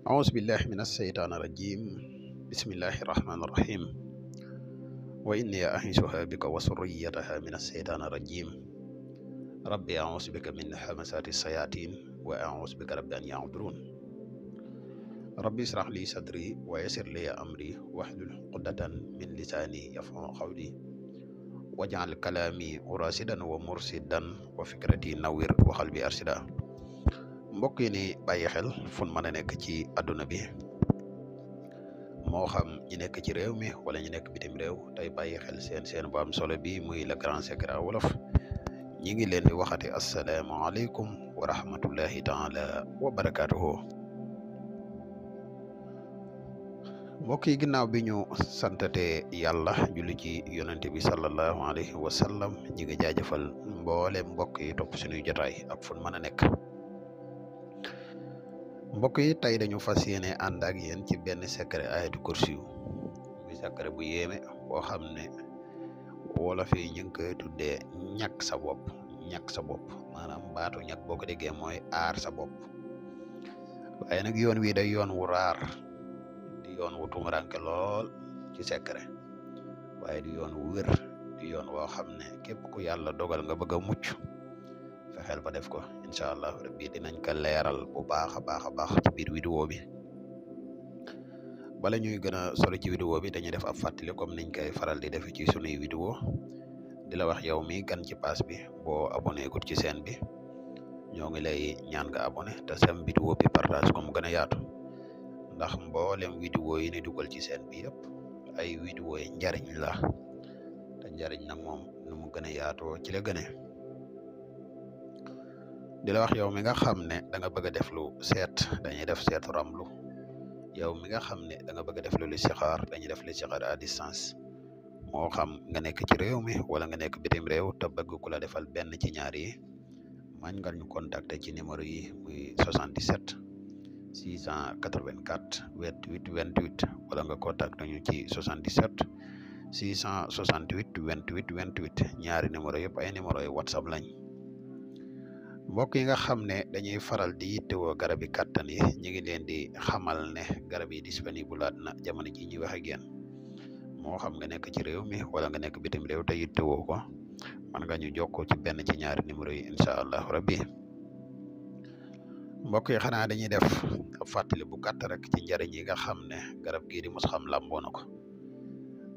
أعوذ بالله من الشيطان الرجيم. بسم الله الرحمن الرحيم. وإني أعيذها بك وذريتها من الشيطان الرجيم. ربي أعوذ بك من همزات الشياطين وأعوذ بك رب أن يحضرون. ربي اشرح لي صدري ويسر لي أمري واحلل عقدة من لساني يفقهوا قولي واجعل كلامي راشدا ومرشدا وفكرتي نوّر وقلبي أرشدا. mbokk yi ni bàyyi xel fun mën a nekk ci àdduna bi moo xam ñi nekk ci réew mi wala ñi nekk bitim réew tey bàyyi xel seen bu am solo bi muy le grand secret wolof ñi ngi leen di waxati asalaamaaleykum wa rahmatullahi taala wa barakaatuhu. mbokk yi ginnaaw bi ñu santate yàlla julli ci yonente bi sallallahu alayhi wa sallam ñi ngi jaajëfal mboole mbokk yi topp suñuy jotaay ak fun mën a nekk. mbokk yi tey dañu fas yéene ànd ak yéen ci benn secret ayatul kursi muy secret bu yéeme boo xam ne wolof yi ñu ngi koy tuddee ñàkk sa bopp maanaam baatu ñàkk boo ko déggee mooy aar sa bopp waaye nag yoon wi day yoon wu raar di yoon wu tumuranke lool ci secret waaye di yoon wu wér di yoon woo xam ne képp ku yàlla dogal nga bëgg a mucc fexeel ba def ko incha allah rabbi dinañ ko leeral bu baax a baax ci biir vidéo bi. bala ñuy gën a solo ci vidéo bi dañuy def ab fàttali comme niñ koy faral di def ci sunuy vidéo di la wax yow mi gan ci pass bi boo abonné gut ci chaîne bi ñoo ngi lay ñaan nga abonné te sem vidéo bi partage ko mu gën a yaatu ndax mboolem vidéo yi ni dugal ci chaîne bi yëpp ay vidéo yi njariñ la te njariñ nag moom nu mu gën a yaatoo ci la gëne. di la wax yow mi nga xam ne da nga bëgg a def lu seet dañuy def seetu ramlu yow mi nga xam ne da nga bëgg a def lu listixaar dañuy def listixaar à distance moo xam nga nekk ci réew mi wala nga nekk bitim réew te bëgg ku la defal benn ci ñaar yi mañ nga ñu contacter ci numéro yi muy 77 684 28 28 wala nga contacter ñu ci 77 668 28 28 ñaari numéro yëpp ay numéro yi WhatsApp lañ. mbokk yi nga xam ne dañuy faral di yittewoo garab yi kàttan yi ñu ngi leen di xamal ne garab yi disponible na jamono ji ñuy wax ak yéen moo xam nga nekk ci réew mi wala nga nekk bitim réew te yittewoo ko man nga ñu jokkoo ci benn ci ñaari numéro yi incha allah rabbi. mbokk yi xanaa dañuy def fàttali bu gàtt rek ci njariñ yi nga xam ne garab gii di mus xam làmboo na ko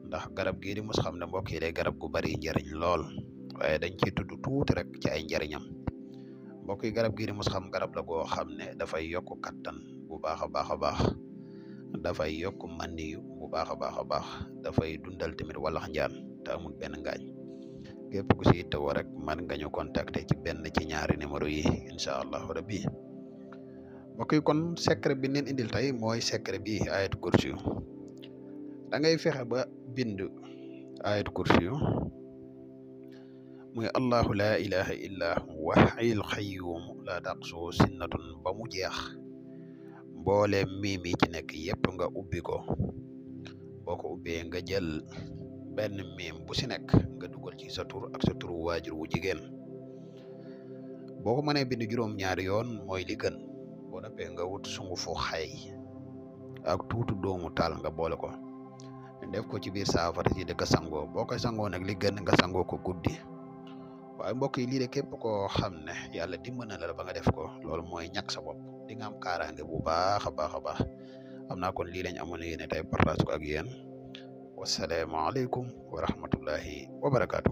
ndax garab gii di mus xam ne mbokk yi day garab gu bari njariñ lool waaye dañ ciy tudd tuuti rek ci ay njariñam. mbokk yi garab gii di mus xam garab la goo xam ne dafay yokk kattan bu baax a baax dafay yokk maniyu bu baax a baax dafay dundal tamit walax njaan te amul benn ngaañ képp ku si tawoo rek man nga ñu contacter ci benn ci ñaari numéro yi incha allahu rabbi. mbokk yi kon secret bi leen indil tey mooy secret bi ayatul kursi da ngay fexe ba bind ayatul kursi muy allahu la ilaha illa huwa hayyul qayyum la taqsu sinnatun ba mu jeex mboole miim yi ci nekk yëpp nga ubbi ko boo ko ubbee nga jël benn miim bu si nekk nga dugal ci sa tur ak sa turu waajur wu jigéen boo ko mënee bind juróom-ñaari yoon mooy li gën boo noppee nga wut sungufu xay ak tuutu doomu taal nga boole ko def ko ci biir saafara si di ko sangoo boo koy sangoo nag li gën nga sangoo ko guddi. waaye mbokk yi lii de képp koo xam ne yàlla dimbali na la ba nga def ko loolu mooy ñàkk sa bopp di nga am kaaraange bu baax a baax am naa kon lii lañ amoon yéene tey partage ko ak yéen wasalaamaaleykum wa rahmatullahi wa barakaatu.